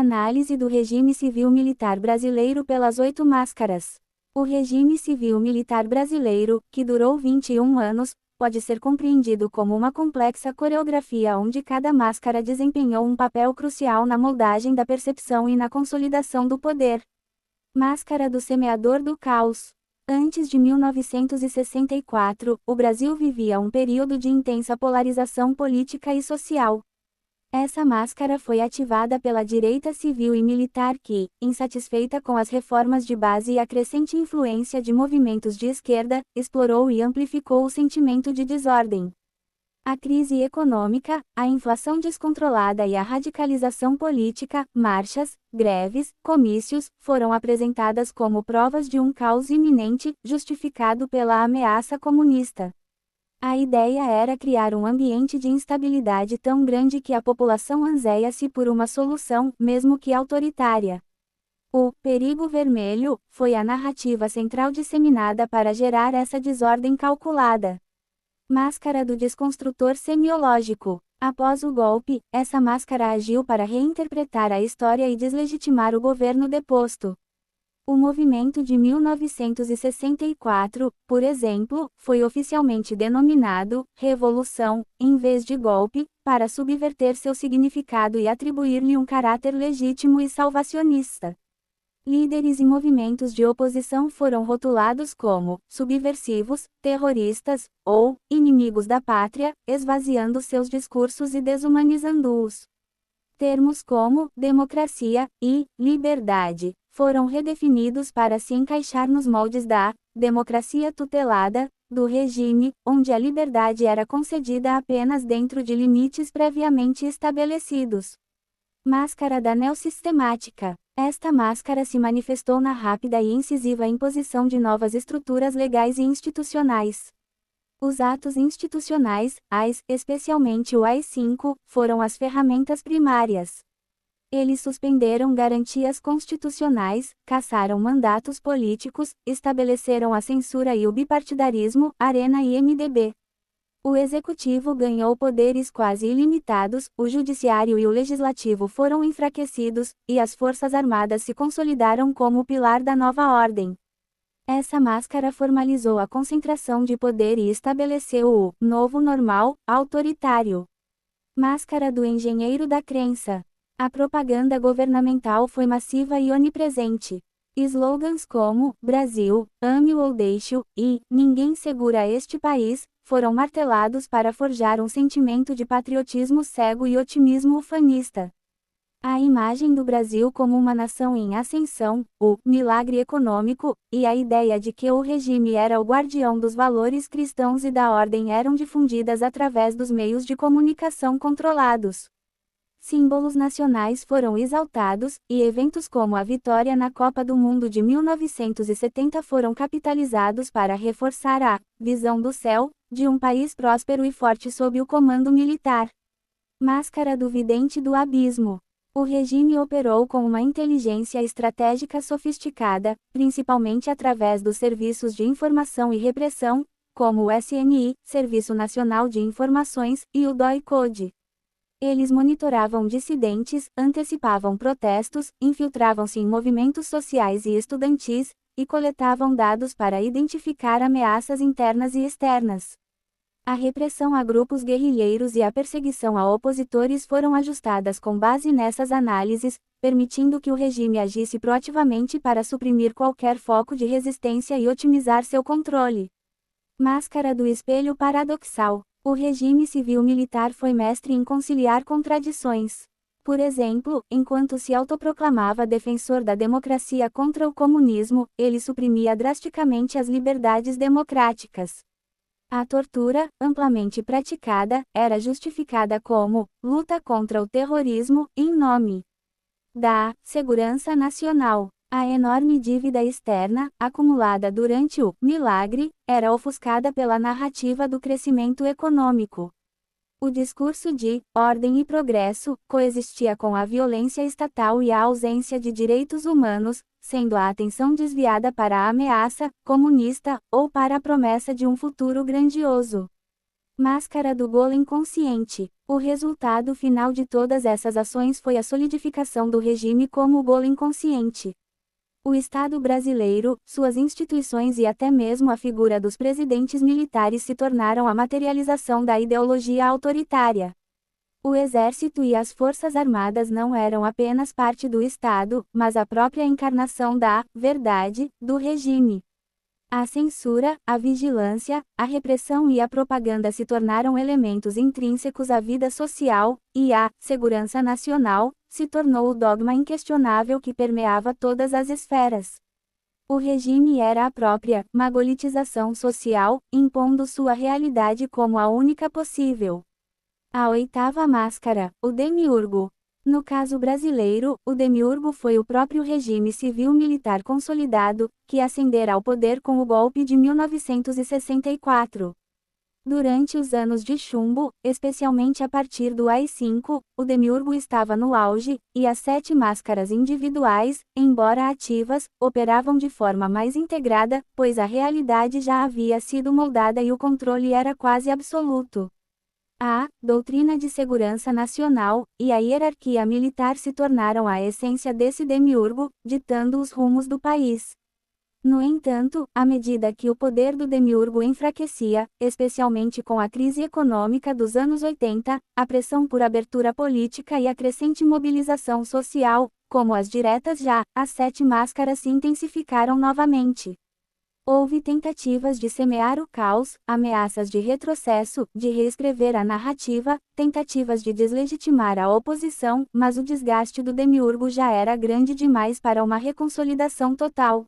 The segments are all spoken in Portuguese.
Análise do regime civil-militar brasileiro pelas 8 máscaras. O regime civil-militar brasileiro, que durou 21 anos, pode ser compreendido como uma complexa coreografia onde cada máscara desempenhou um papel crucial na moldagem da percepção e na consolidação do poder. Máscara do semeador do caos. Antes de 1964, o Brasil vivia um período de intensa polarização política e social. Essa máscara foi ativada pela direita civil e militar que, insatisfeita com as reformas de base e a crescente influência de movimentos de esquerda, explorou e amplificou o sentimento de desordem. A crise econômica, a inflação descontrolada e a radicalização política, marchas, greves, comícios, foram apresentadas como provas de um caos iminente, justificado pela ameaça comunista. A ideia era criar um ambiente de instabilidade tão grande que a população anseia-se por uma solução, mesmo que autoritária. O perigo vermelho foi a narrativa central disseminada para gerar essa desordem calculada. Máscara do desconstrutor semiológico. Após o golpe, essa máscara agiu para reinterpretar a história e deslegitimar o governo deposto. O movimento de 1964, por exemplo, foi oficialmente denominado Revolução, em vez de golpe, para subverter seu significado e atribuir-lhe um caráter legítimo e salvacionista. Líderes e movimentos de oposição foram rotulados como subversivos, terroristas ou inimigos da pátria, esvaziando seus discursos e desumanizando-os. Termos como democracia e liberdade foram redefinidos para se encaixar nos moldes da democracia tutelada, do regime, onde a liberdade era concedida apenas dentro de limites previamente estabelecidos. Máscara da neossistemática. Esta máscara se manifestou na rápida e incisiva imposição de novas estruturas legais e institucionais. Os atos institucionais, especialmente o AI-5, foram as ferramentas primárias. Eles suspenderam garantias constitucionais, cassaram mandatos políticos, estabeleceram a censura e o bipartidarismo, Arena e MDB. O executivo ganhou poderes quase ilimitados, o judiciário e o legislativo foram enfraquecidos, e as forças armadas se consolidaram como o pilar da nova ordem. Essa máscara formalizou a concentração de poder e estabeleceu o novo normal, autoritário. Máscara do engenheiro da crença. A propaganda governamental foi massiva e onipresente. Slogans como Brasil, ame-o ou deixe-o e ninguém segura este país foram martelados para forjar um sentimento de patriotismo cego e otimismo ufanista. A imagem do Brasil como uma nação em ascensão, o milagre econômico, e a ideia de que o regime era o guardião dos valores cristãos e da ordem eram difundidas através dos meios de comunicação controlados. Símbolos nacionais foram exaltados, e eventos como a vitória na Copa do Mundo de 1970 foram capitalizados para reforçar a visão do céu, de um país próspero e forte sob o comando militar. Máscara do vidente do abismo. O regime operou com uma inteligência estratégica sofisticada, principalmente através dos serviços de informação e repressão, como o SNI, Serviço Nacional de Informações, e o DOI-Code. Eles monitoravam dissidentes, antecipavam protestos, infiltravam-se em movimentos sociais e estudantis, e coletavam dados para identificar ameaças internas e externas. A repressão a grupos guerrilheiros e a perseguição a opositores foram ajustadas com base nessas análises, permitindo que o regime agisse proativamente para suprimir qualquer foco de resistência e otimizar seu controle. Máscara do espelho paradoxal. O regime civil-militar foi mestre em conciliar contradições. Por exemplo, enquanto se autoproclamava defensor da democracia contra o comunismo, ele suprimia drasticamente as liberdades democráticas. A tortura, amplamente praticada, era justificada como luta contra o terrorismo, em nome da segurança nacional. A enorme dívida externa, acumulada durante o milagre, era ofuscada pela narrativa do crescimento econômico. O discurso de ordem e progresso coexistia com a violência estatal e a ausência de direitos humanos, sendo a atenção desviada para a ameaça comunista ou para a promessa de um futuro grandioso. Máscara do Golem consciente. O resultado final de todas essas ações foi a solidificação do regime como o Golem consciente. O Estado brasileiro, suas instituições e até mesmo a figura dos presidentes militares se tornaram a materialização da ideologia autoritária. O Exército e as Forças Armadas não eram apenas parte do Estado, mas a própria encarnação da verdade do regime. A censura, a vigilância, a repressão e a propaganda se tornaram elementos intrínsecos à vida social, e a segurança nacional se tornou o dogma inquestionável que permeava todas as esferas. O regime era a própria magolitização social, impondo sua realidade como a única possível. A oitava máscara, o demiurgo. No caso brasileiro, o demiurgo foi o próprio regime civil-militar consolidado, que ascendera ao poder com o golpe de 1964. Durante os anos de chumbo, especialmente a partir do AI-5, o demiurgo estava no auge, e as 7 máscaras individuais, embora ativas, operavam de forma mais integrada, pois a realidade já havia sido moldada e o controle era quase absoluto. A doutrina de segurança nacional e a hierarquia militar se tornaram a essência desse demiurgo, ditando os rumos do país. No entanto, à medida que o poder do demiurgo enfraquecia, especialmente com a crise econômica dos anos 80, a pressão por abertura política e a crescente mobilização social, como as diretas as 7 máscaras se intensificaram novamente. Houve tentativas de semear o caos, ameaças de retrocesso, de reescrever a narrativa, tentativas de deslegitimar a oposição, mas o desgaste do demiurgo já era grande demais para uma reconsolidação total.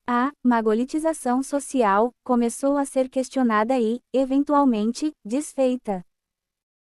A magolitização social começou a ser questionada e, eventualmente, desfeita.